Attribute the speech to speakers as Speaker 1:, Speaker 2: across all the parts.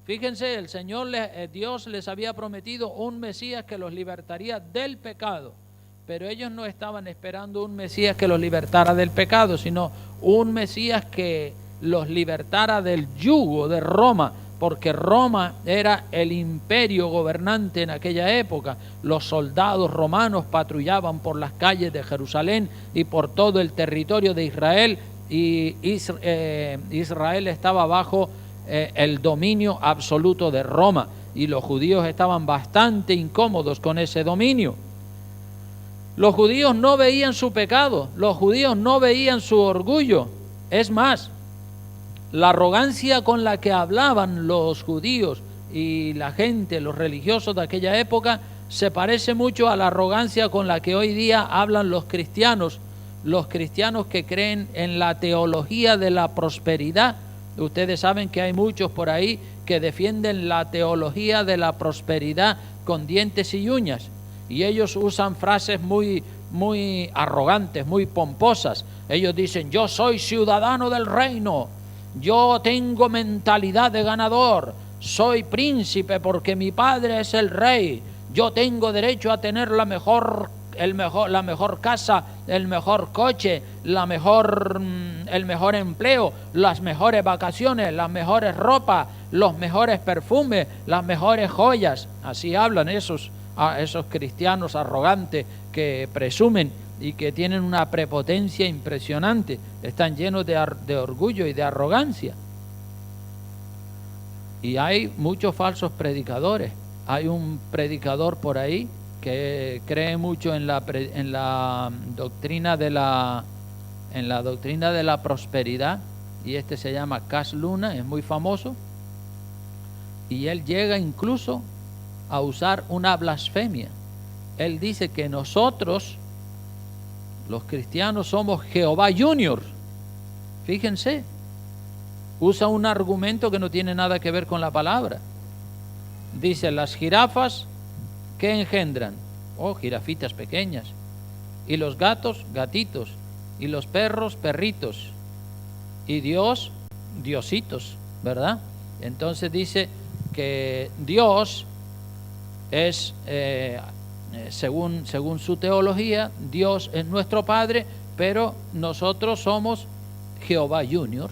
Speaker 1: Fíjense, Dios les había prometido un Mesías que los libertaría del pecado, pero ellos no estaban esperando un Mesías que los libertara del pecado, sino un Mesías que los libertara del yugo de Roma, porque Roma era el imperio gobernante en aquella época. Los soldados romanos patrullaban por las calles de Jerusalén y por todo el territorio de Israel, y Israel estaba bajo el dominio absoluto de Roma, y los judíos estaban bastante incómodos con ese dominio. Los judíos no veían su pecado, los judíos no veían su orgullo. Es más, la arrogancia con la que hablaban los judíos y la gente, los religiosos de aquella época, se parece mucho a la arrogancia con la que hoy día hablan los cristianos que creen en la teología de la prosperidad. Ustedes saben que hay muchos por ahí que defienden la teología de la prosperidad con dientes y uñas, y ellos usan frases muy arrogantes, muy pomposas. Ellos dicen: yo soy ciudadano del reino, yo tengo mentalidad de ganador, soy príncipe porque mi padre es el rey, yo tengo derecho a tener la mejor casa, el mejor coche, el mejor empleo, las mejores vacaciones, las mejores ropas, los mejores perfumes, las mejores joyas. Así hablan esos cristianos arrogantes que presumen y que tienen una prepotencia impresionante. Están llenos de orgullo y de arrogancia. Y hay muchos falsos predicadores. Hay un predicador por ahí que cree mucho en la doctrina de la prosperidad, y este se llama Cash Luna, es muy famoso, y él llega incluso a usar una blasfemia. Él dice que nosotros, los cristianos, somos Jehová Junior. Fíjense, usa un argumento que no tiene nada que ver con la palabra. Dice: las jirafas, ¿qué engendran? Jirafitas pequeñas. Y los gatos, gatitos. Y los perros, perritos. Y Dios, diositos, ¿verdad? Entonces dice que Dios es, según su teología, Dios es nuestro Padre, pero nosotros somos Jehová Junior.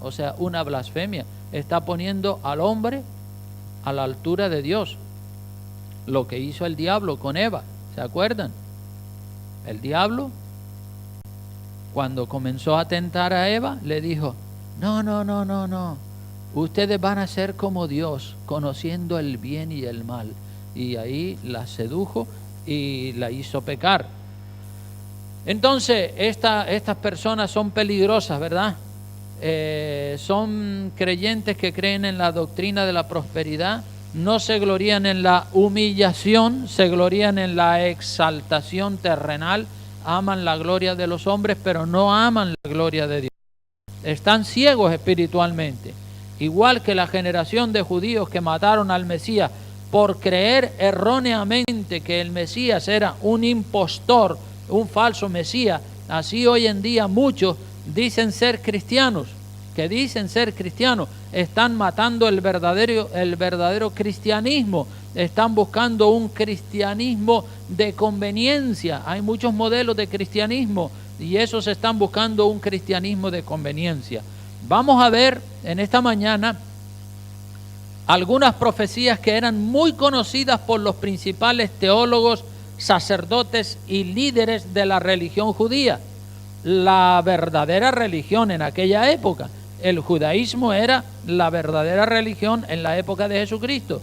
Speaker 1: O sea, una blasfemia. Está poniendo al hombre a la altura de Dios. Lo que hizo el diablo con Eva, ¿se acuerdan? El diablo, cuando comenzó a tentar a Eva, le dijo: no, ustedes van a ser como Dios, conociendo el bien y el mal. Y ahí la sedujo y la hizo pecar. Entonces, estas personas son peligrosas, ¿verdad? Son creyentes que creen en la doctrina de la prosperidad. No se glorían en la humillación, se glorían en la exaltación terrenal. Aman la gloria de los hombres, pero no aman la gloria de Dios. Están ciegos espiritualmente. Igual que la generación de judíos que mataron al Mesías por creer erróneamente que el Mesías era un impostor, un falso Mesías. Así hoy en día muchos dicen ser cristianos, están matando el verdadero cristianismo, están buscando un cristianismo de conveniencia. Hay muchos modelos de cristianismo y esos están buscando un cristianismo de conveniencia. Vamos a ver en esta mañana algunas profecías que eran muy conocidas por los principales teólogos, sacerdotes y líderes de la religión judía. La verdadera religión en aquella época. El judaísmo era la verdadera religión en la época de Jesucristo,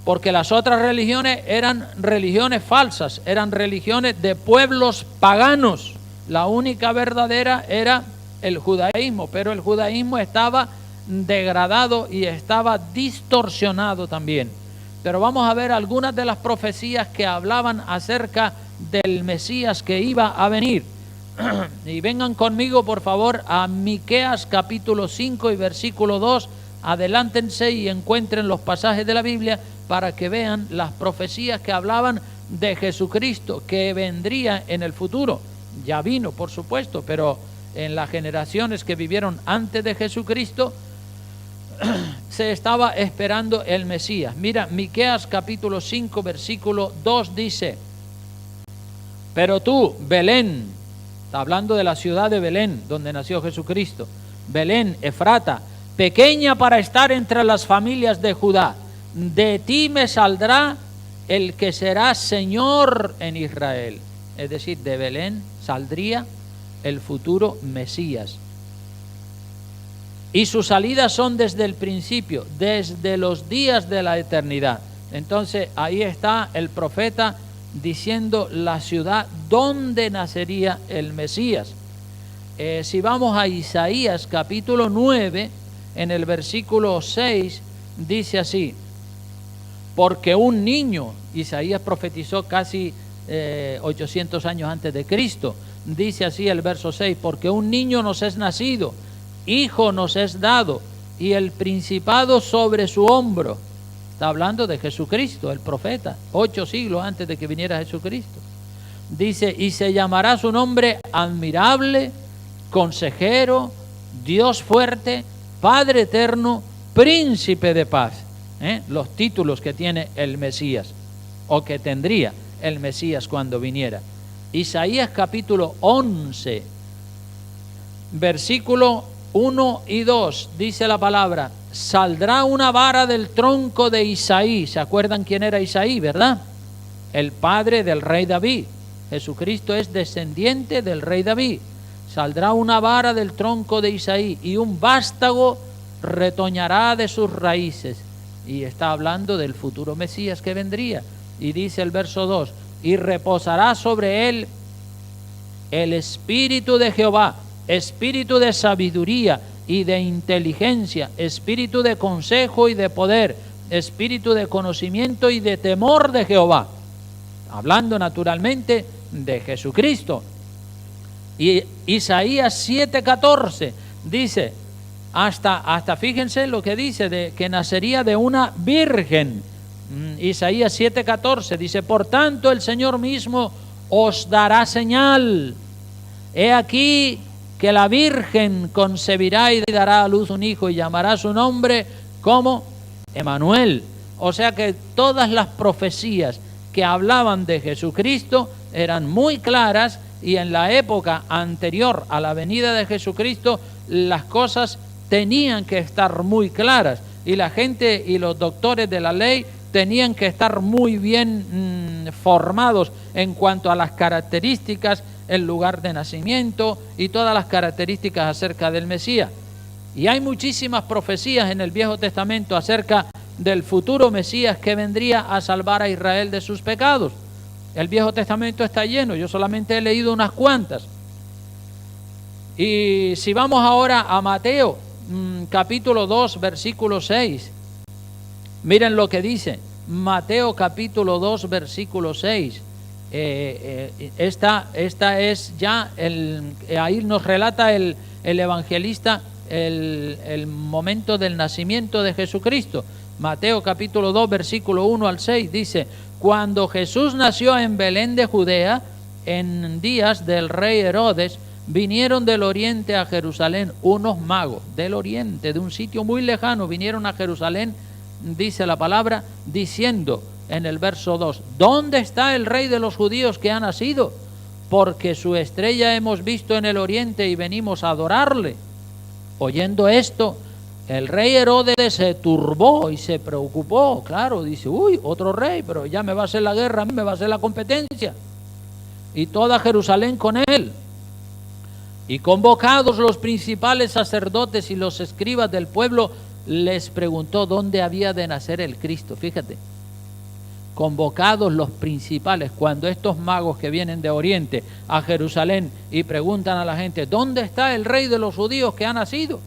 Speaker 1: porque las otras religiones eran religiones falsas, eran religiones de pueblos paganos. La única verdadera era el judaísmo, pero el judaísmo estaba degradado y estaba distorsionado también. Pero vamos a ver algunas de las profecías que hablaban acerca del Mesías que iba a venir. Y vengan conmigo por favor a Miqueas capítulo 5 y versículo 2. Adelántense y encuentren los pasajes de la Biblia para que vean las profecías que hablaban de Jesucristo, que vendría en el futuro. Ya vino, por supuesto, pero en las generaciones que vivieron antes de Jesucristo se estaba esperando el Mesías. Mira, Miqueas capítulo 5, versículo 2 dice: pero tú, Belén, está hablando de la ciudad de Belén, donde nació Jesucristo, Belén, Efrata, pequeña para estar entre las familias de Judá, de ti me saldrá el que será Señor en Israel. Es decir, de Belén saldría el futuro Mesías. Y sus salidas son desde el principio, desde los días de la eternidad. Entonces ahí está el profeta diciendo la ciudad donde nacería el Mesías. Si vamos a Isaías capítulo 9, en el versículo 6, dice así: porque un niño, Isaías profetizó casi 800 años antes de Cristo, dice así el verso 6: porque un niño nos es nacido, hijo nos es dado, y el principado sobre su hombro. Está hablando de Jesucristo, el profeta, 8 siglos antes de que viniera Jesucristo. Dice: y se llamará su nombre admirable, consejero, Dios fuerte, Padre eterno, príncipe de paz. Los títulos que tiene el Mesías, o que tendría el Mesías cuando viniera. Isaías capítulo 11, versículo 1 y 2, dice la palabra: saldrá una vara del tronco de Isaí. ¿Se acuerdan quién era Isaí, verdad? El padre del rey David. Jesucristo es descendiente del rey David. Saldrá una vara del tronco de Isaí, y un vástago retoñará de sus raíces. Y está hablando del futuro Mesías que vendría. Y dice el verso 2: y reposará sobre él el espíritu de Jehová, espíritu de sabiduría y de inteligencia, espíritu de consejo y de poder, espíritu de conocimiento y de temor de Jehová. Hablando naturalmente de Jesucristo. Y Isaías 7:14 dice, hasta fíjense lo que dice, de que nacería de una virgen. Isaías 7:14 dice: por tanto el Señor mismo os dará señal. He aquí que la virgen concebirá y dará a luz un hijo, y llamará su nombre como Emmanuel. O sea que todas las profecías que hablaban de Jesucristo eran muy claras, y en la época anterior a la venida de Jesucristo las cosas tenían que estar muy claras, y la gente y los doctores de la ley tenían que estar muy bien formados en cuanto a las características, el lugar de nacimiento y todas las características acerca del Mesías. Y hay muchísimas profecías en el Viejo Testamento acerca del futuro Mesías que vendría a salvar a Israel de sus pecados. El Viejo Testamento está lleno, yo solamente he leído unas cuantas. Y si vamos ahora a Mateo, capítulo 2, versículo 6, miren lo que dice Mateo capítulo 2, versículo 6. Esta es ya, ahí nos relata el evangelista el momento del nacimiento de Jesucristo. Mateo capítulo 2, versículo 1 al 6 dice: cuando Jesús nació en Belén de Judea, en días del rey Herodes, vinieron del oriente a Jerusalén unos magos del oriente, de un sitio muy lejano, vinieron a Jerusalén, dice la palabra, diciendo en el verso 2: ¿dónde está el rey de los judíos que ha nacido? Porque su estrella hemos visto en el oriente y venimos a adorarle. Oyendo esto, el rey Herodes se turbó y se preocupó. Claro, dice: uy, otro rey, pero ya me va a hacer la guerra, a mí me va a hacer la competencia. Y toda Jerusalén con él. Y convocados los principales sacerdotes y los escribas del pueblo, les preguntó dónde había de nacer el Cristo. Fíjate, convocados los principales, cuando estos magos que vienen de Oriente a Jerusalén y preguntan a la gente: ¿dónde está el rey de los judíos que ha nacido?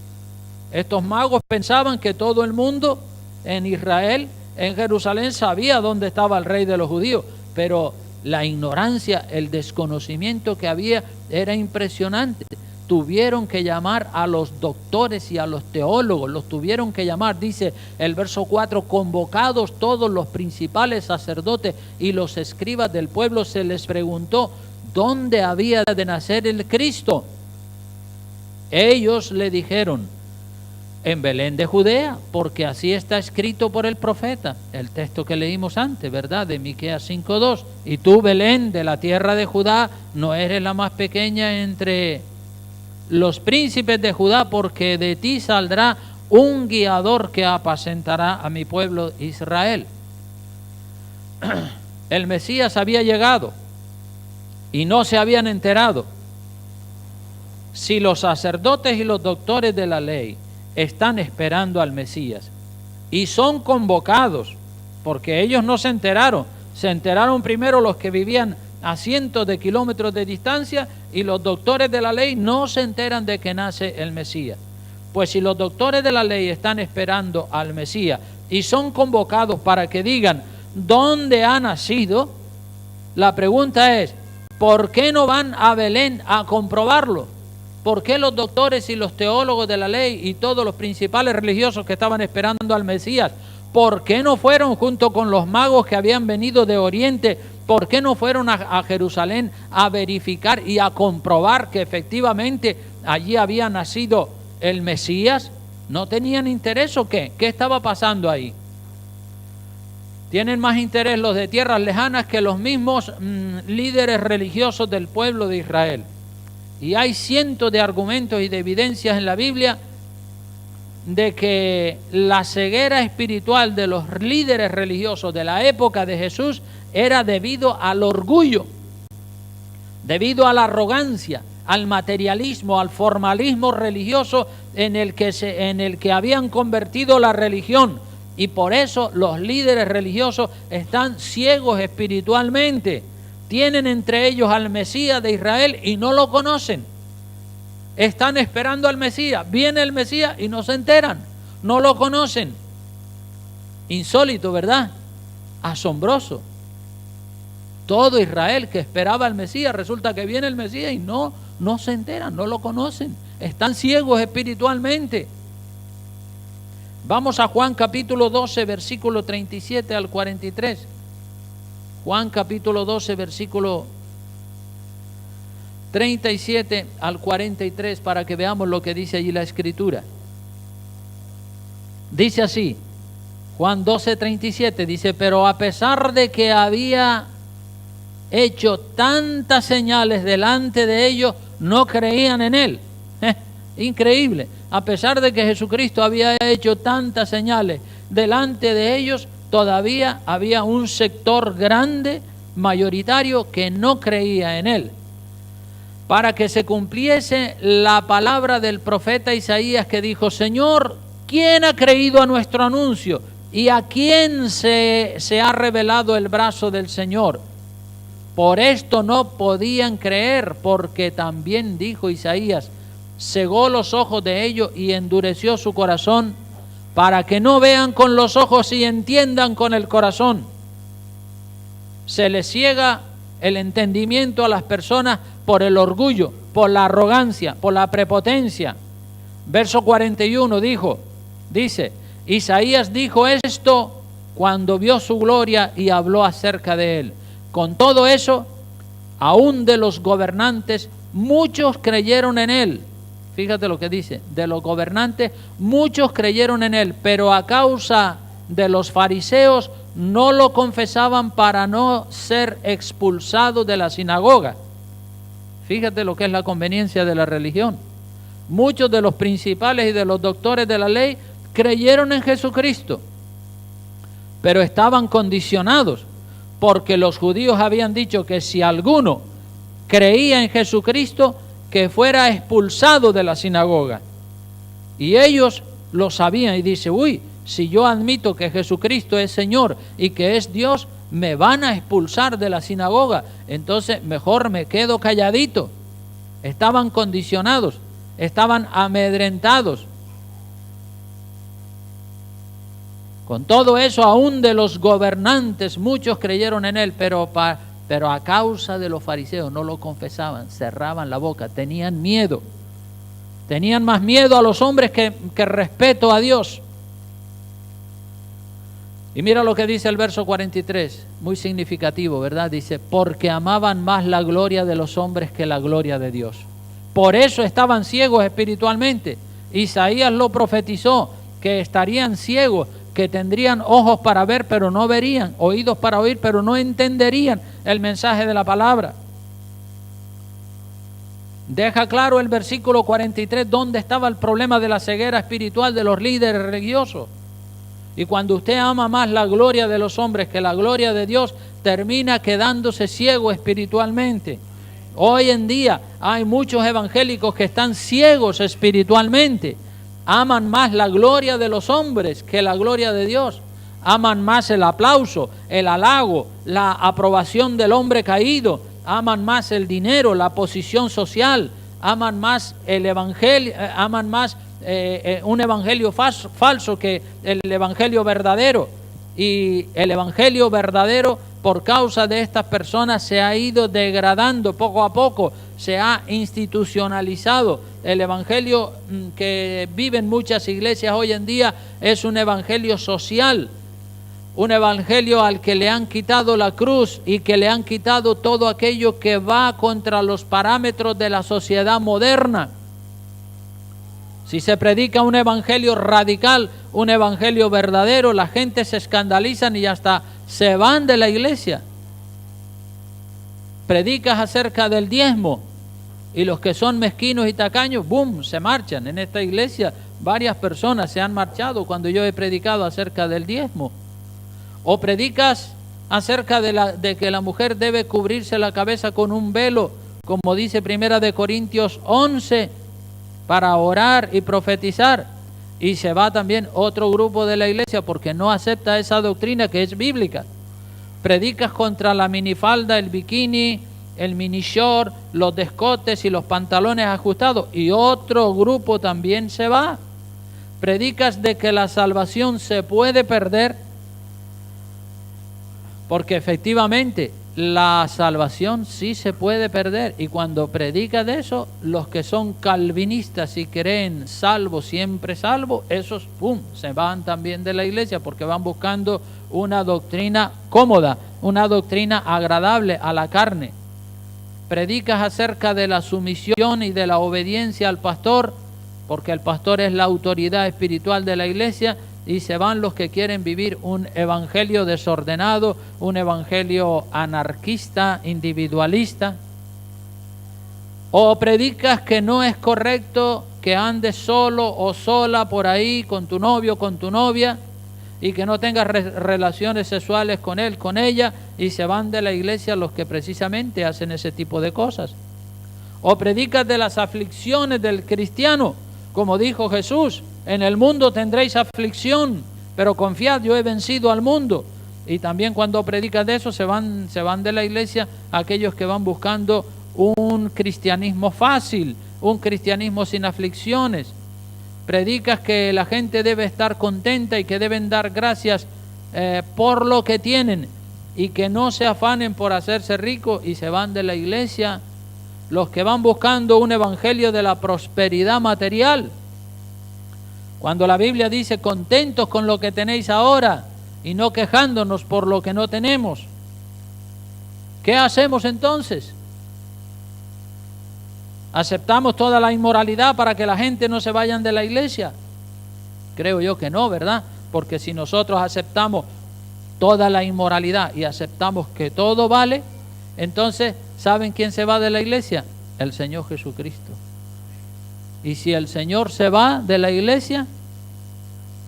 Speaker 1: Estos magos pensaban que todo el mundo en Israel, en Jerusalén, sabía dónde estaba el rey de los judíos, pero la ignorancia, el desconocimiento que había era impresionante. Tuvieron que llamar a los doctores y a los teólogos, los tuvieron que llamar, dice el verso 4, convocados todos los principales sacerdotes y los escribas del pueblo, se les preguntó dónde había de nacer el Cristo. Ellos le dijeron: En Belén de Judea, porque así está escrito por el profeta, el texto que leímos antes, ¿verdad? De Miqueas 5:2. Y tú, Belén, de la tierra de Judá, no eres la más pequeña entre los príncipes de Judá, porque de ti saldrá un guiador que apacentará a mi pueblo Israel. El Mesías había llegado y no se habían enterado. Si los sacerdotes y los doctores de la ley están esperando al Mesías y son convocados, porque ellos no se enteraron primero los que vivían a cientos de kilómetros de distancia, y los doctores de la ley no se enteran de que nace el Mesías. Pues si los doctores de la ley están esperando al Mesías y son convocados para que digan dónde ha nacido, la pregunta es, ¿por qué no van a Belén a comprobarlo? ¿Por qué los doctores y los teólogos de la ley y todos los principales religiosos que estaban esperando al Mesías, por qué no fueron junto con los magos que habían venido de Oriente? ¿Por qué no fueron a Jerusalén a verificar y a comprobar que efectivamente allí había nacido el Mesías? ¿No tenían interés o qué? ¿Qué estaba pasando ahí? Tienen más interés los de tierras lejanas que los mismos líderes religiosos del pueblo de Israel. Y hay cientos de argumentos y de evidencias en la Biblia de que la ceguera espiritual de los líderes religiosos de la época de Jesús era debido al orgullo, debido a la arrogancia, al materialismo, al formalismo religioso en el que habían convertido la religión. Y por eso los líderes religiosos están ciegos espiritualmente. Tienen entre ellos al Mesías de Israel y no lo conocen. Están esperando al Mesías. Viene el Mesías y no se enteran. No lo conocen. Insólito, ¿verdad? Asombroso. Todo Israel que esperaba al Mesías, resulta que viene el Mesías y no se enteran, no lo conocen. Están ciegos espiritualmente. Vamos a Juan capítulo 12, versículo 37 al 43. Juan capítulo 12, versículo 37 al 43, para que veamos lo que dice allí la Escritura. Dice así, Juan 12, 37, dice, pero a pesar de que había hecho tantas señales delante de ellos, no creían en él. Increíble. A pesar de que Jesucristo había hecho tantas señales delante de ellos, todavía había un sector grande, mayoritario, que no creía en él. Para que se cumpliese la palabra del profeta Isaías, que dijo, Señor, ¿quién ha creído a nuestro anuncio? ¿Y a quién se ha revelado el brazo del Señor? Por esto no podían creer, porque también dijo Isaías, cegó los ojos de ellos y endureció su corazón, para que no vean con los ojos y entiendan con el corazón. Se les ciega el entendimiento a las personas por el orgullo, por la arrogancia, por la prepotencia. Verso 41 dice, Isaías dijo esto cuando vio su gloria y habló acerca de él. Con todo eso, aún de los gobernantes, muchos creyeron en él. Fíjate lo que dice, de los gobernantes, muchos creyeron en él, pero a causa de los fariseos no lo confesaban para no ser expulsados de la sinagoga. Fíjate lo que es la conveniencia de la religión. Muchos de los principales y de los doctores de la ley creyeron en Jesucristo, pero estaban condicionados, porque los judíos habían dicho que si alguno creía en Jesucristo, que fuera expulsado de la sinagoga. Y ellos lo sabían y dice, si yo admito que Jesucristo es Señor y que es Dios, me van a expulsar de la sinagoga, entonces mejor me quedo calladito. Estaban condicionados, estaban amedrentados. Con todo eso, aún de los gobernantes, muchos creyeron en él, pero a causa de los fariseos no lo confesaban, cerraban la boca, tenían miedo. Tenían más miedo a los hombres que respeto a Dios. Y mira lo que dice el verso 43, muy significativo, ¿verdad? Dice, porque amaban más la gloria de los hombres que la gloria de Dios. Por eso estaban ciegos espiritualmente. Isaías lo profetizó, que estarían ciegos, que tendrían ojos para ver pero no verían, oídos para oír pero no entenderían el mensaje de la palabra. Deja claro el versículo 43 dónde estaba el problema de la ceguera espiritual de los líderes religiosos. Y cuando usted ama más la gloria de los hombres que la gloria de Dios, termina quedándose ciego espiritualmente. Hoy en día hay muchos evangélicos que están ciegos espiritualmente. Aman más la gloria de los hombres que la gloria de Dios. Aman más el aplauso, el halago, la aprobación del hombre caído. Aman más el dinero, la posición social. Aman más el evangelio, aman más un evangelio falso que el evangelio verdadero. Y el evangelio verdadero, por causa de estas personas, se ha ido degradando poco a poco, se ha institucionalizado. El evangelio que viven muchas iglesias hoy en día es un evangelio social, un evangelio al que le han quitado la cruz y que le han quitado todo aquello que va contra los parámetros de la sociedad moderna. Si se predica un evangelio radical, un evangelio verdadero, la gente se escandalizan y hasta se van de la iglesia. Predicas acerca del diezmo y los que son mezquinos y tacaños, ¡boom!, se marchan. En esta iglesia varias personas se han marchado cuando yo he predicado acerca del diezmo. O predicas acerca de que la mujer debe cubrirse la cabeza con un velo, como dice 1 Corintios 11, para orar y profetizar, y se va también otro grupo de la iglesia porque no acepta esa doctrina que es bíblica. Predicas contra la minifalda, el bikini, el mini short, los descotes y los pantalones ajustados, y otro grupo también se va. Predicas de que la salvación se puede perder, porque efectivamente la salvación sí se puede perder. Y cuando predica de eso, los que son calvinistas y creen salvo, siempre salvo, esos se van también de la iglesia porque van buscando una doctrina cómoda, una doctrina agradable a la carne. Predicas acerca de la sumisión y de la obediencia al pastor, porque el pastor es la autoridad espiritual de la iglesia, y se van los que quieren vivir un evangelio desordenado, un evangelio anarquista, individualista. O predicas que no es correcto que andes solo o sola por ahí con tu novio, con tu novia, y que no tengas relaciones sexuales con él, con ella, y se van de la iglesia los que precisamente hacen ese tipo de cosas. O predicas de las aflicciones del cristiano, como dijo Jesús: en el mundo tendréis aflicción, pero confiad, yo he vencido al mundo. Y también cuando predicas de eso se van de la iglesia aquellos que van buscando un cristianismo fácil, un cristianismo sin aflicciones. Predicas que la gente debe estar contenta y que deben dar gracias por lo que tienen y que no se afanen por hacerse ricos, y se van de la iglesia los que van buscando un evangelio de la prosperidad material. Cuando la Biblia dice contentos con lo que tenéis ahora y no quejándonos por lo que no tenemos, ¿qué hacemos entonces? ¿Aceptamos toda la inmoralidad para que la gente no se vayan de la iglesia? Creo yo que no, ¿verdad? Porque si nosotros aceptamos toda la inmoralidad y aceptamos que todo vale, entonces, ¿saben quién se va de la iglesia? El Señor Jesucristo. Y si el Señor se va de la iglesia,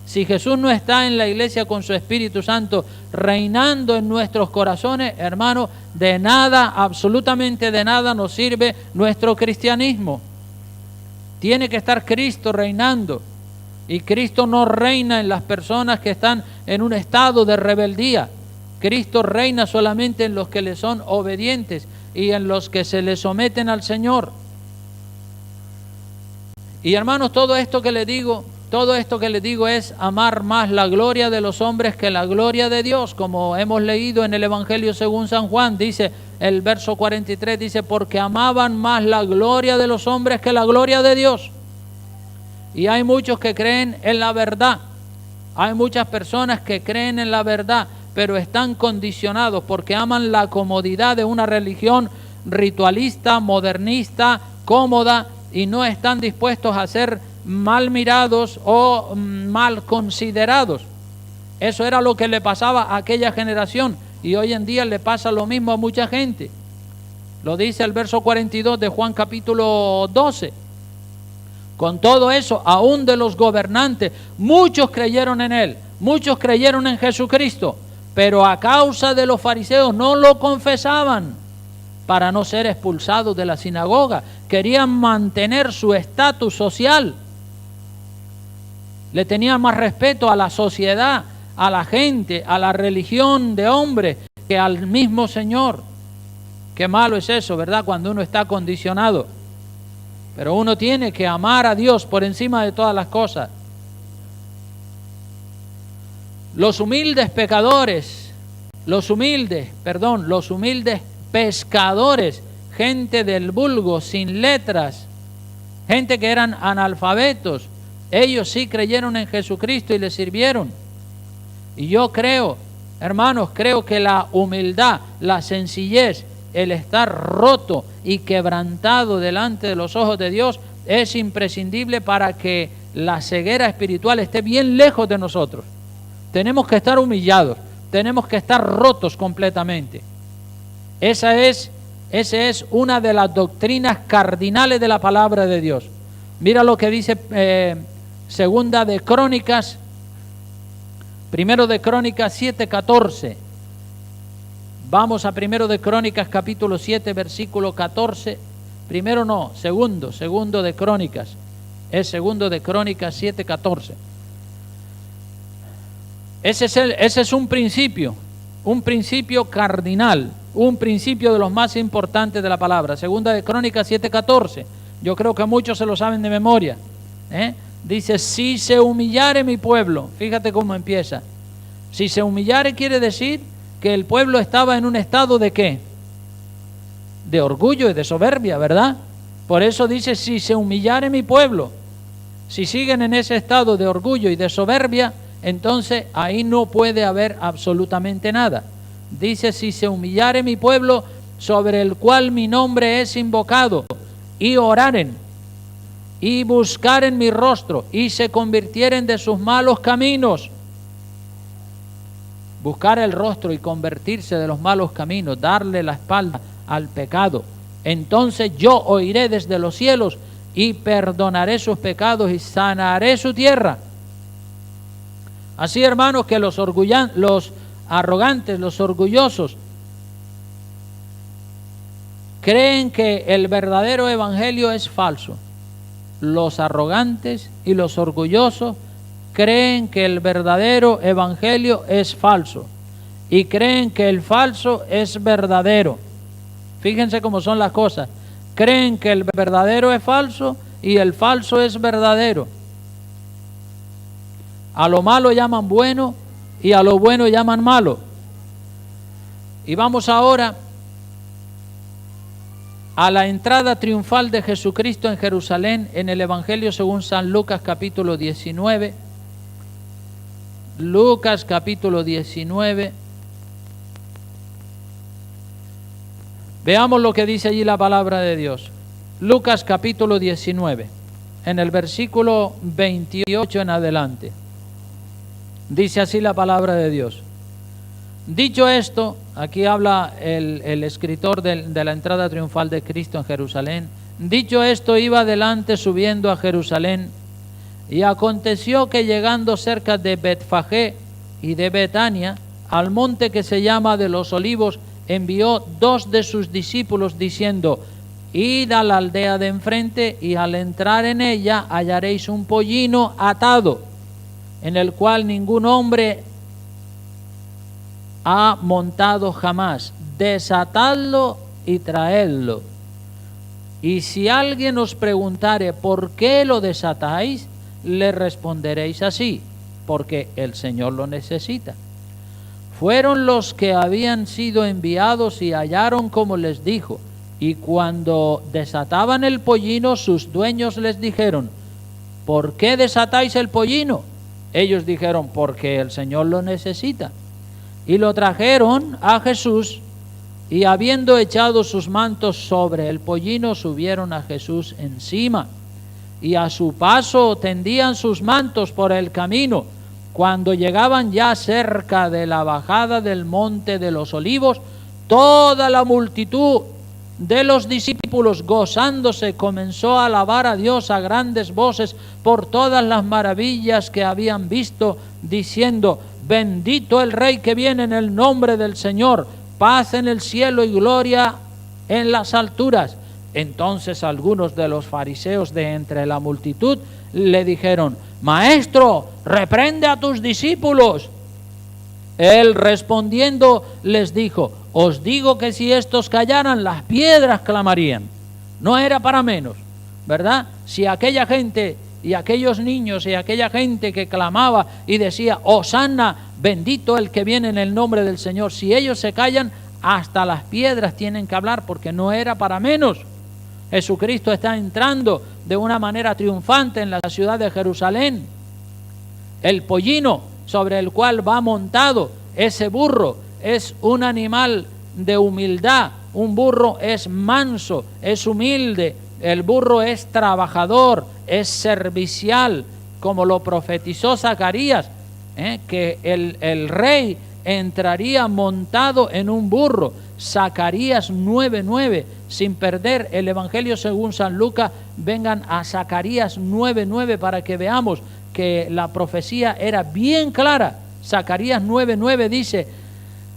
Speaker 1: si Jesús no está en la iglesia con su Espíritu Santo reinando en nuestros corazones, hermano, de nada, absolutamente de nada nos sirve nuestro cristianismo. Tiene que estar Cristo reinando, y Cristo no reina en las personas que están en un estado de rebeldía. Cristo reina solamente en los que le son obedientes y en los que se le someten al Señor. Y hermanos, todo esto que les digo es amar más la gloria de los hombres que la gloria de Dios, como hemos leído en el Evangelio según San Juan. Dice el verso 43, dice: porque amaban más la gloria de los hombres que la gloria de Dios. Y hay muchos que creen en la verdad, hay muchas personas que creen en la verdad, pero están condicionados porque aman la comodidad de una religión ritualista, modernista, cómoda, y no están dispuestos a ser mal mirados o mal considerados. Eso era lo que le pasaba a aquella generación, y hoy en día le pasa lo mismo a mucha gente. Lo dice el verso 42 de Juan capítulo 12. Con todo eso, aún de los gobernantes, muchos creyeron en Él, muchos creyeron en Jesucristo, pero a causa de los fariseos no lo confesaban para no ser expulsados de la sinagoga. Querían mantener su estatus social. Le tenían más respeto a la sociedad, a la gente, a la religión de hombre, que al mismo Señor. Qué malo es eso, ¿verdad? Cuando uno está condicionado. Pero uno tiene que amar a Dios por encima de todas las cosas. Los humildes pecadores, los humildes pescadores, gente del vulgo, sin letras, gente que eran analfabetos, ellos sí creyeron en Jesucristo y le sirvieron. Y yo creo, hermanos, creo que la humildad, la sencillez, el estar roto y quebrantado delante de los ojos de Dios es imprescindible para que la ceguera espiritual esté bien lejos de nosotros. Tenemos que estar humillados, tenemos que estar rotos completamente. Esa es una de las doctrinas cardinales de la palabra de Dios. Mira lo que dice Segunda de Crónicas, Primero de Crónicas 7:14. Vamos a Primero de Crónicas capítulo 7 versículo 14. Primero no, segundo de Crónicas. Es Segundo de Crónicas 7:14. Ese es un principio cardinal, un principio de los más importantes de la palabra. Segunda de Crónicas 7:14. Yo creo que muchos se lo saben de memoria. Dice, si se humillare mi pueblo, fíjate cómo empieza. Si se humillare quiere decir que el pueblo estaba en un estado de ¿qué? De orgullo y de soberbia, ¿verdad? Por eso dice, si se humillare mi pueblo. Si siguen en ese estado de orgullo y de soberbia, entonces ahí no puede haber absolutamente nada. Dice, si se humillare mi pueblo, sobre el cual mi nombre es invocado, y oraren, y buscaren mi rostro, y se convirtieren de sus malos caminos. Buscar el rostro y convertirse de los malos caminos, darle la espalda al pecado. Entonces yo oiré desde los cielos y perdonaré sus pecados y sanaré su tierra. Así, hermanos, que los arrogantes, los orgullosos, creen que el verdadero evangelio es falso. Los arrogantes y los orgullosos creen que el verdadero evangelio es falso y creen que el falso es verdadero. Fíjense cómo son las cosas. Creen que el verdadero es falso y el falso es verdadero. A lo malo llaman bueno y a lo bueno llaman malo. Y vamos ahora a la entrada triunfal de Jesucristo en Jerusalén en el Evangelio según San Lucas capítulo 19. Lucas capítulo 19. Veamos lo que dice allí la palabra de Dios. Lucas capítulo 19, en el versículo 28 en adelante. Dice así la palabra de Dios. Dicho esto, aquí habla el escritor de la entrada triunfal de Cristo en Jerusalén. Dicho esto, iba adelante subiendo a Jerusalén, y aconteció que llegando cerca de Betfagé y de Betania, al monte que se llama de los Olivos, envió 2 de sus discípulos diciendo, id a la aldea de enfrente, y al entrar en ella hallaréis un pollino atado, en el cual ningún hombre ha montado jamás. Desatadlo y traedlo. Y si alguien os preguntare por qué lo desatáis, le responderéis así, porque el Señor lo necesita. Fueron los que habían sido enviados y hallaron como les dijo, y cuando desataban el pollino, sus dueños les dijeron, ¿por qué desatáis el pollino? Ellos dijeron, porque el Señor lo necesita. Y lo trajeron a Jesús, y habiendo echado sus mantos sobre el pollino, subieron a Jesús encima. y a su paso tendían sus mantos por el camino. Cuando llegaban ya cerca de la bajada del monte de los Olivos, toda la multitud de los discípulos, gozándose, comenzó a alabar a Dios a grandes voces por todas las maravillas que habían visto, diciendo: bendito el Rey que viene en el nombre del Señor, paz en el cielo y gloria en las alturas. Entonces algunos de los fariseos de entre la multitud le dijeron: Maestro, reprende a tus discípulos. Él respondiendo les dijo: os digo que si estos callaran, las piedras clamarían. No era para menos, ¿verdad? Si aquella gente y aquellos niños y aquella gente que clamaba y decía: Hosanna, bendito el que viene en el nombre del Señor, si ellos se callan, hasta las piedras tienen que hablar, porque no era para menos. Jesucristo está entrando de una manera triunfante en la ciudad de Jerusalén. El pollino sobre el cual va montado ese burro es un animal de humildad. Un burro es manso, es humilde. El burro es trabajador, es servicial, como lo profetizó Zacarías, que el rey entraría montado en un burro. Zacarías 9:9. Sin perder el Evangelio según San Lucas, vengan a Zacarías 9:9 para que veamos que la profecía era bien clara. Zacarías 9:9 dice: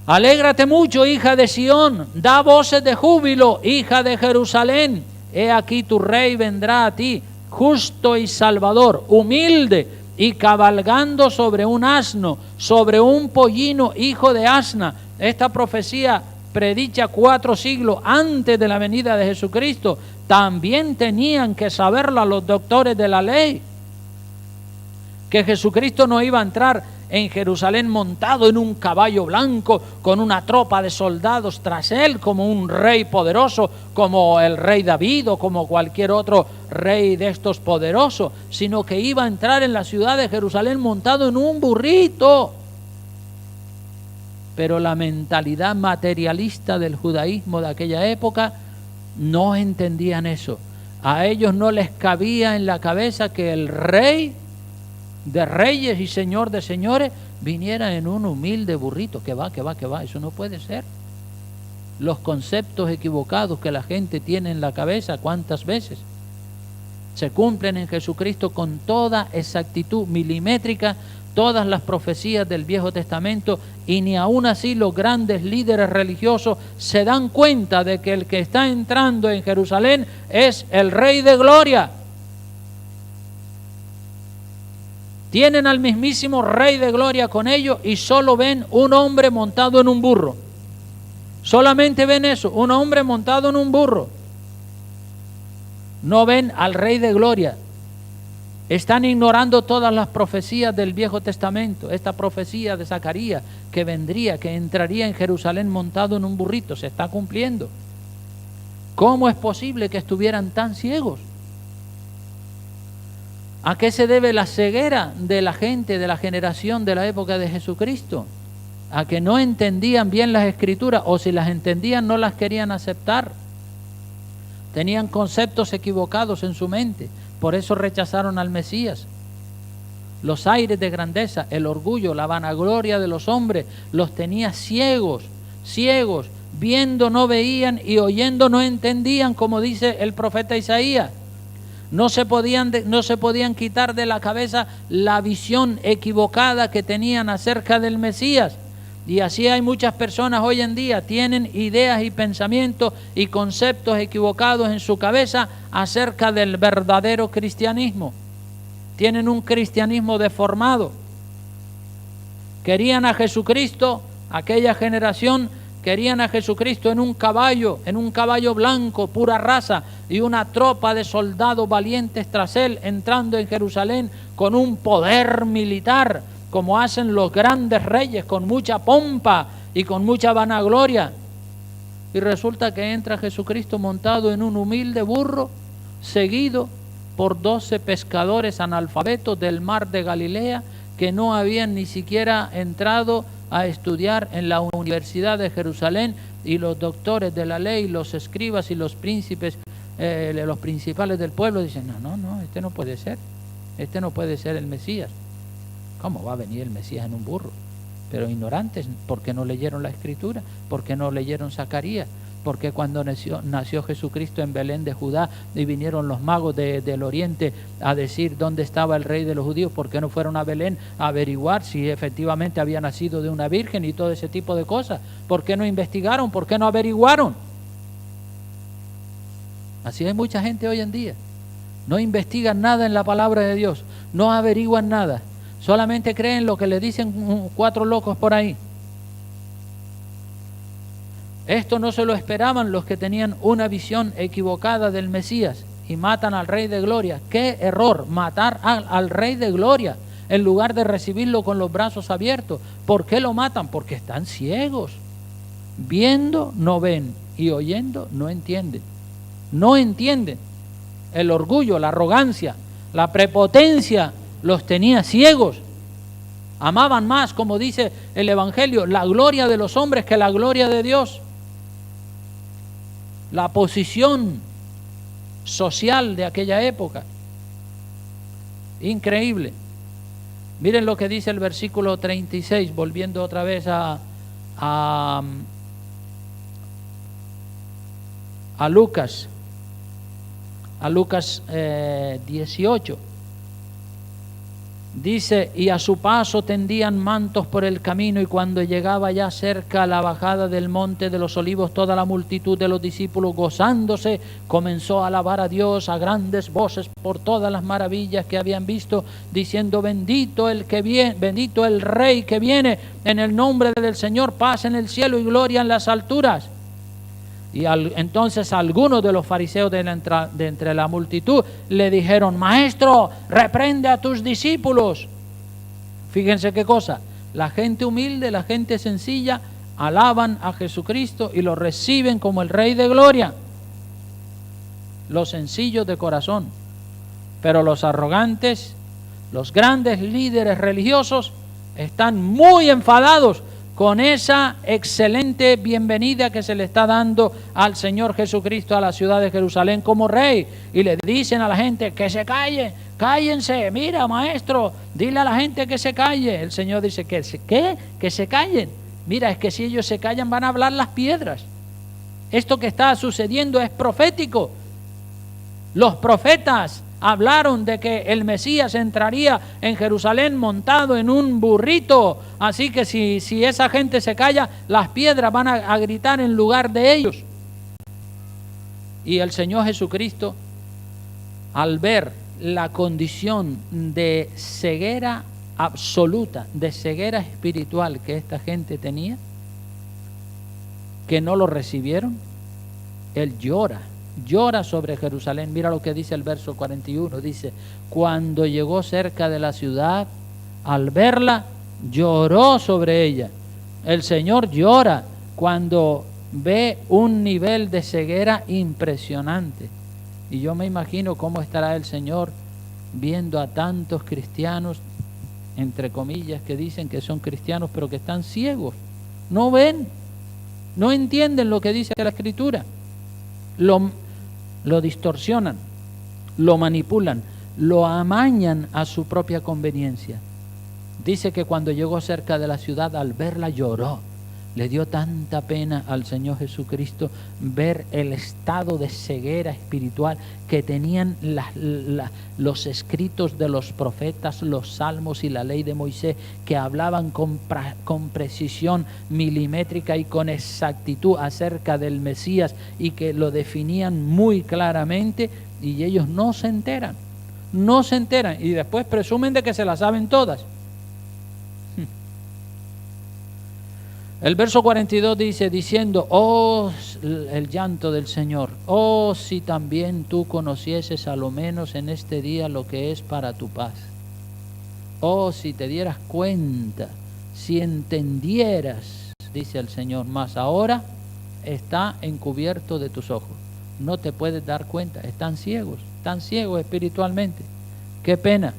Speaker 1: alégrate mucho, hija de Sión, da voces de júbilo, hija de Jerusalén. He aquí tu rey vendrá a ti, justo y salvador, humilde y cabalgando sobre un asno, sobre un pollino, hijo de asna. Esta profecía, predicha 4 siglos antes de la venida de Jesucristo, también tenían que saberla los doctores de la ley, que Jesucristo no iba a entrar en Jerusalén montado en un caballo blanco con una tropa de soldados tras él, como un rey poderoso, como el rey David o como cualquier otro rey de estos poderosos, sino que iba a entrar en la ciudad de Jerusalén montado en un burrito. Pero la mentalidad materialista del judaísmo de aquella época no entendían eso. A ellos no les cabía en la cabeza que el rey de reyes y señor de señores viniera en un humilde burrito. Que va, eso no puede ser. Los conceptos equivocados que la gente tiene en la cabeza, ¿cuántas veces se cumplen en Jesucristo con toda exactitud milimétrica? Todas las profecías del Viejo Testamento, y ni aún así los grandes líderes religiosos se dan cuenta de que el que está entrando en Jerusalén es el Rey de Gloria. Tienen al mismísimo Rey de Gloria con ellos y solo ven un hombre montado en un burro. Solamente ven eso, un hombre montado en un burro. No ven al Rey de Gloria. Están ignorando todas las profecías del Viejo Testamento. Esta profecía de Zacarías que vendría, que entraría en Jerusalén montado en un burrito, se está cumpliendo. ¿Cómo es posible que estuvieran tan ciegos? ¿A qué se debe la ceguera de la gente, de la generación de la época de Jesucristo? A que no entendían bien las Escrituras, o si las entendían no las querían aceptar. Tenían conceptos equivocados en su mente. Por eso rechazaron al Mesías. Los aires de grandeza, el orgullo, la vanagloria de los hombres los tenía ciegos, viendo no veían y oyendo no entendían, como dice el profeta Isaías. No se podían quitar de la cabeza la visión equivocada que tenían acerca del Mesías. Y así hay muchas personas hoy en día, tienen ideas y pensamientos y conceptos equivocados en su cabeza acerca del verdadero cristianismo. Tienen un cristianismo deformado. Querían a Jesucristo, aquella generación, querían a Jesucristo en un caballo blanco, pura raza, y una tropa de soldados valientes tras él, entrando en Jerusalén con un poder militar, como hacen los grandes reyes, con mucha pompa y con mucha vanagloria. Y resulta que entra Jesucristo montado en un humilde burro, seguido por 12 pescadores analfabetos del mar de Galilea, que no habían ni siquiera entrado a estudiar en la Universidad de Jerusalén, y los doctores de la ley, los escribas y los príncipes los principales del pueblo dicen, no, este no puede ser el Mesías. ¿Cómo va a venir el Mesías en un burro? Pero ignorantes, porque no leyeron la Escritura, porque no leyeron Zacarías, porque cuando nació Jesucristo en Belén de Judá y vinieron los magos del oriente a decir dónde estaba el rey de los judíos, ¿por qué no fueron a Belén a averiguar si efectivamente había nacido de una virgen y todo ese tipo de cosas? ¿Por qué no investigaron? ¿Por qué no averiguaron? Así hay mucha gente hoy en día. No investigan nada en la palabra de Dios, no averiguan nada, solamente creen lo que le dicen 4 locos por ahí. Esto no se lo esperaban los que tenían una visión equivocada del Mesías y matan al Rey de Gloria. ¡Qué error! Matar al Rey de Gloria en lugar de recibirlo con los brazos abiertos. ¿Por qué lo matan? Porque están ciegos. Viendo no ven y oyendo no entienden. No entienden. El orgullo, la arrogancia, la prepotencia los tenía ciegos. Amaban más, como dice el Evangelio, la gloria de los hombres que la gloria de Dios. La posición social de aquella época. Increíble. Miren lo que dice el versículo 36, volviendo otra vez a Lucas. A Lucas 18. Dice, y a su paso tendían mantos por el camino, y cuando llegaba ya cerca a la bajada del monte de los olivos, toda la multitud de los discípulos, gozándose, comenzó a alabar a Dios a grandes voces por todas las maravillas que habían visto, diciendo, bendito el Rey que viene en el nombre del Señor, paz en el cielo y gloria en las alturas. Y entonces algunos de los fariseos de entre la multitud le dijeron, Maestro, reprende a tus discípulos. Fíjense qué cosa, la gente humilde, la gente sencilla, alaban a Jesucristo y lo reciben como el Rey de Gloria. Los sencillos de corazón. Pero los arrogantes, los grandes líderes religiosos, están muy enfadados con esa excelente bienvenida que se le está dando al Señor Jesucristo a la ciudad de Jerusalén como Rey. Y le dicen a la gente que se calle, cállense, mira Maestro, dile a la gente que se calle. El Señor dice, que se callen. Mira, es que si ellos se callan van a hablar las piedras. Esto que está sucediendo es profético. Los profetas hablaron de que el Mesías entraría en Jerusalén montado en un burrito, así que si esa gente se calla, las piedras van a gritar en lugar de ellos. Y el Señor Jesucristo, al ver la condición de ceguera absoluta, de ceguera espiritual que esta gente tenía, que no lo recibieron, Él llora sobre Jerusalén. Mira lo que dice el verso 41, dice, cuando llegó cerca de la ciudad, al verla, lloró sobre ella. El Señor llora cuando ve un nivel de ceguera impresionante. Y yo me imagino cómo estará el Señor viendo a tantos cristianos, entre comillas, que dicen que son cristianos, pero que están ciegos, no ven, no entienden lo que dice la Escritura. Lo distorsionan, lo manipulan, lo amañan a su propia conveniencia. Dice que cuando llegó cerca de la ciudad, al verla lloró. Le dio tanta pena al Señor Jesucristo ver el estado de ceguera espiritual que tenían los escritos de los profetas, los salmos y la ley de Moisés, que hablaban con precisión milimétrica y con exactitud acerca del Mesías y que lo definían muy claramente, y ellos no se enteran y después presumen de que se las saben todas. El verso 42 dice, diciendo, oh, el llanto del Señor, oh, si también tú conocieses a lo menos en este día lo que es para tu paz. Oh, si te dieras cuenta, si entendieras, dice el Señor, mas ahora está encubierto de tus ojos. No te puedes dar cuenta, están ciegos espiritualmente. Qué pena.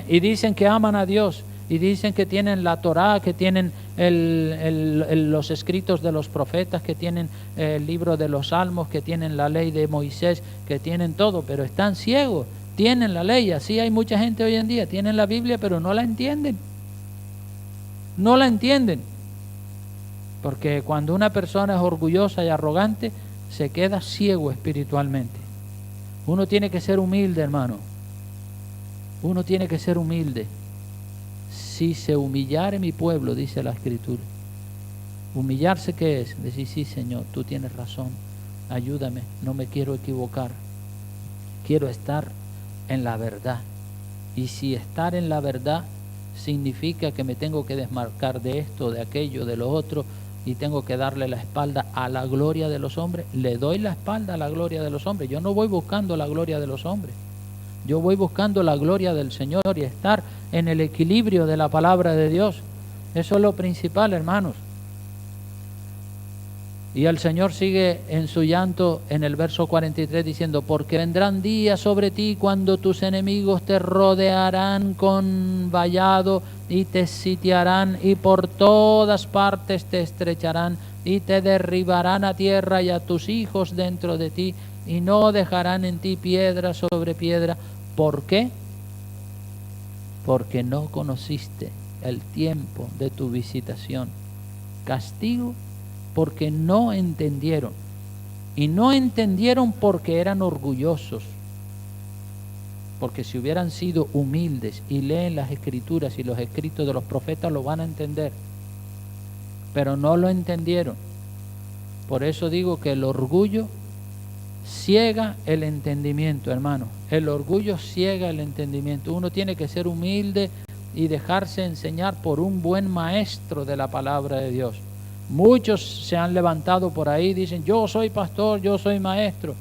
Speaker 1: Y dicen que aman a Dios, y dicen que tienen la Torá, que tienen los escritos de los profetas, que tienen el libro de los Salmos, que tienen la ley de Moisés, que tienen todo, pero están ciegos. Tienen la ley, así hay mucha gente hoy en día, tienen la Biblia, pero no la entienden. No la entienden. Porque cuando una persona es orgullosa y arrogante, se queda ciego espiritualmente. Uno tiene que ser humilde, hermano. Uno tiene que ser humilde. Si se humillare mi pueblo, dice la Escritura. Humillarse, ¿qué es? Decir, sí, Señor, tú tienes razón. Ayúdame, no me quiero equivocar. Quiero estar en la verdad. Y si estar en la verdad significa que me tengo que desmarcar de esto, de aquello, de lo otro, y tengo que darle la espalda a la gloria de los hombres, le doy la espalda a la gloria de los hombres. Yo no voy buscando la gloria de los hombres. Yo voy buscando la gloria del Señor y estar en el equilibrio de la palabra de Dios. Eso es lo principal, hermanos. Y el Señor sigue en su llanto en el verso 43 diciendo, porque vendrán días sobre ti cuando tus enemigos te rodearán con vallado y te sitiarán y por todas partes te estrecharán y te derribarán a tierra y a tus hijos dentro de ti y no dejarán en ti piedra sobre piedra. ¿Por qué? Porque no conociste el tiempo de tu visitación. Castigo porque no entendieron. Y no entendieron porque eran orgullosos. Porque si hubieran sido humildes y leen las Escrituras y los escritos de los profetas, lo van a entender. Pero no lo entendieron. Por eso digo que el orgullo ciega el entendimiento, hermano. El orgullo ciega el entendimiento. Uno tiene que ser humilde y dejarse enseñar por un buen maestro de la palabra de Dios. Muchos se han levantado por ahí, dicen, yo soy pastor, yo soy maestro,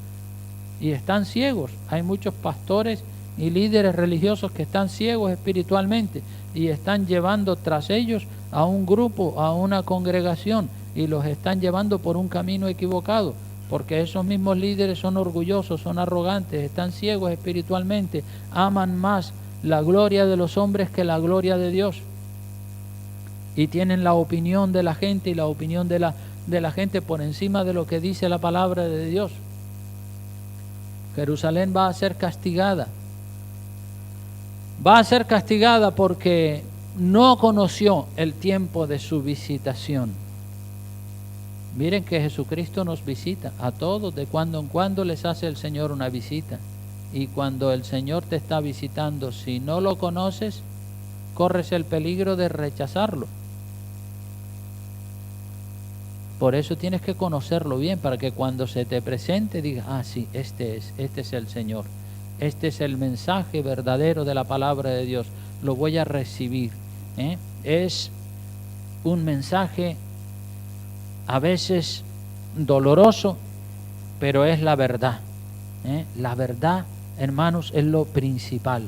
Speaker 1: y están ciegos. Hay muchos pastores y líderes religiosos que están ciegos espiritualmente y están llevando tras ellos a un grupo, a una congregación, y los están llevando por un camino equivocado, porque esos mismos líderes son orgullosos, son arrogantes, están ciegos espiritualmente, aman más la gloria de los hombres que la gloria de Dios. Y tienen la opinión de la gente y la opinión de la gente por encima de lo que dice la palabra de Dios. Jerusalén va a ser castigada. Va a ser castigada porque no conoció el tiempo de su visitación. Miren que Jesucristo nos visita a todos, de cuando en cuando les hace el Señor una visita. Y cuando el Señor te está visitando, si no lo conoces, corres el peligro de rechazarlo. Por eso tienes que conocerlo bien, para que cuando se te presente digas, ah, sí, este es el Señor. Este es el mensaje verdadero de la palabra de Dios. Lo voy a recibir. Es un mensaje a veces doloroso, pero es la verdad. La verdad, hermanos, es lo principal.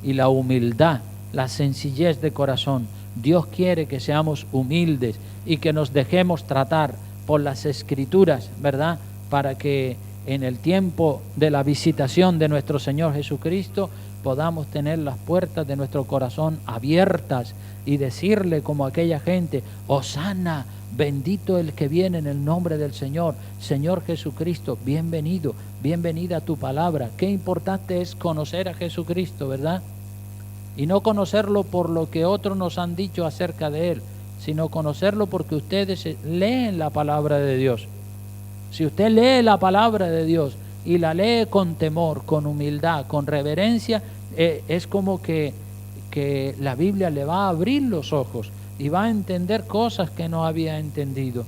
Speaker 1: Y la humildad, la sencillez de corazón. Dios quiere que seamos humildes y que nos dejemos tratar por las Escrituras, ¿verdad? Para que en el tiempo de la visitación de nuestro Señor Jesucristo podamos tener las puertas de nuestro corazón abiertas y decirle como aquella gente, Hosana, bendito el que viene en el nombre del Señor. Señor Jesucristo, bienvenido, bienvenida a tu palabra. Qué importante es conocer a Jesucristo, ¿verdad? Y no conocerlo por lo que otros nos han dicho acerca de Él, sino conocerlo porque ustedes leen la palabra de Dios. Si usted lee la palabra de Dios y la lee con temor, con humildad, con reverencia, es como que la Biblia le va a abrir los ojos y va a entender cosas que no había entendido.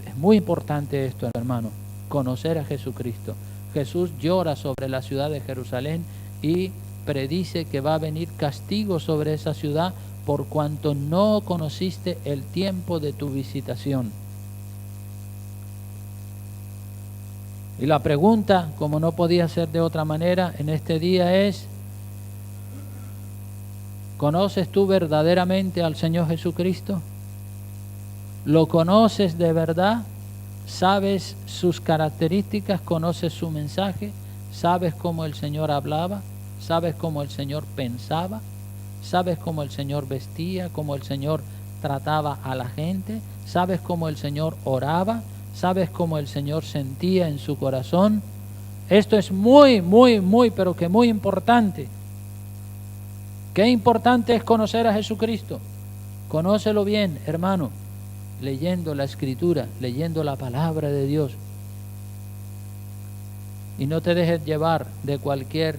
Speaker 1: Es muy importante esto, hermano, conocer a Jesucristo. Jesús llora sobre la ciudad de Jerusalén y predice que va a venir castigo sobre esa ciudad por cuanto no conociste el tiempo de tu visitación. Y la pregunta, como no podía ser de otra manera en este día, es: ¿conoces tú verdaderamente al Señor Jesucristo? ¿Lo conoces de verdad? ¿Sabes sus características? ¿Conoces su mensaje? ¿Sabes cómo el Señor hablaba? ¿Sabes cómo el Señor pensaba? ¿Sabes cómo el Señor vestía? ¿Cómo el Señor trataba a la gente? ¿Sabes cómo el Señor oraba? ¿Sabes cómo el Señor sentía en su corazón? Esto es muy, pero que muy importante. Qué importante es conocer a Jesucristo. Conócelo bien, hermano, leyendo la Escritura, leyendo la palabra de Dios. Y no te dejes llevar de cualquier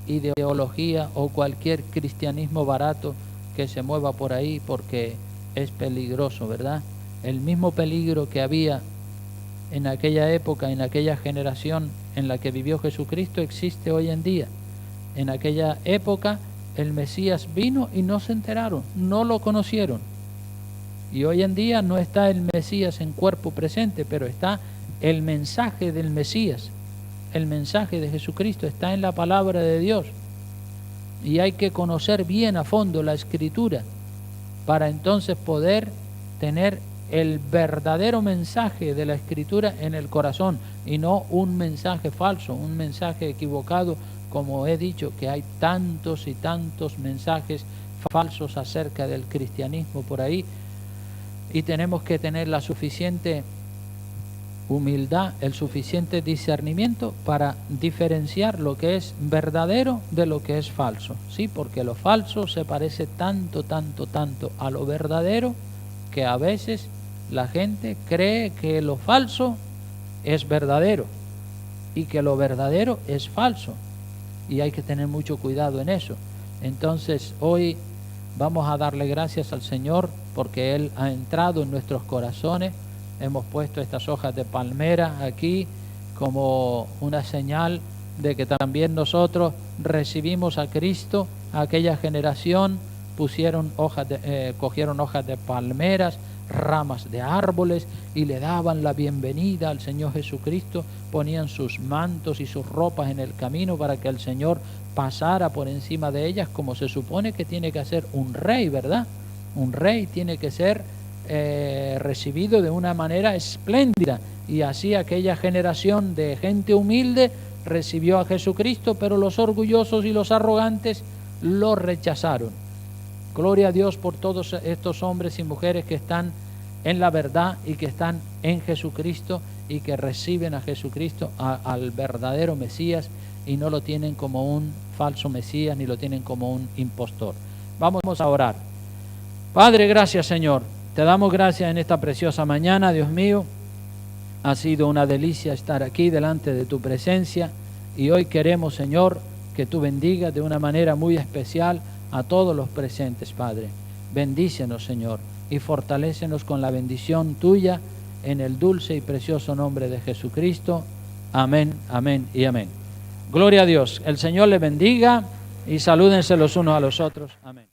Speaker 1: ideología o cualquier cristianismo barato que se mueva por ahí, porque es peligroso, ¿verdad? El mismo peligro que había en aquella época, en aquella generación en la que vivió Jesucristo, existe hoy en día. En aquella época el Mesías vino y no se enteraron, no lo conocieron. Y hoy en día no está el Mesías en cuerpo presente, pero está el mensaje del Mesías. El mensaje de Jesucristo está en la palabra de Dios. Y hay que conocer bien a fondo la Escritura para entonces poder tener el verdadero mensaje de la Escritura en el corazón y no un mensaje falso, un mensaje equivocado, como he dicho, que hay tantos y tantos mensajes falsos acerca del cristianismo por ahí, y tenemos que tener la suficiente humildad, el suficiente discernimiento para diferenciar lo que es verdadero de lo que es falso, ¿sí? Porque lo falso se parece tanto a lo verdadero que a veces la gente cree que lo falso es verdadero y que lo verdadero es falso, y hay que tener mucho cuidado en eso. Entonces hoy vamos a darle gracias al Señor porque Él ha entrado en nuestros corazones. Hemos puesto estas hojas de palmera aquí como una señal de que también nosotros recibimos a Cristo. Aquella generación cogieron hojas de palmeras, ramas de árboles y le daban la bienvenida al Señor Jesucristo, ponían sus mantos y sus ropas en el camino para que el Señor pasara por encima de ellas, como se supone que tiene que hacer un rey, ¿verdad? Un rey tiene que ser recibido de una manera espléndida, y así aquella generación de gente humilde recibió a Jesucristo, pero los orgullosos y los arrogantes lo rechazaron. Gloria a Dios por todos estos hombres y mujeres que están en la verdad y que están en Jesucristo y que reciben a Jesucristo, al verdadero Mesías, y no lo tienen como un falso Mesías ni lo tienen como un impostor. Vamos a orar. Padre, gracias, Señor. Te damos gracias en esta preciosa mañana, Dios mío. Ha sido una delicia estar aquí delante de tu presencia, y hoy queremos, Señor, que tú bendigas de una manera muy especial a todos los presentes, Padre. Bendícenos, Señor, y fortalécenos con la bendición tuya, en el dulce y precioso nombre de Jesucristo. Amén, amén y amén. Gloria a Dios. El Señor le bendiga y salúdense los unos a los otros. Amén.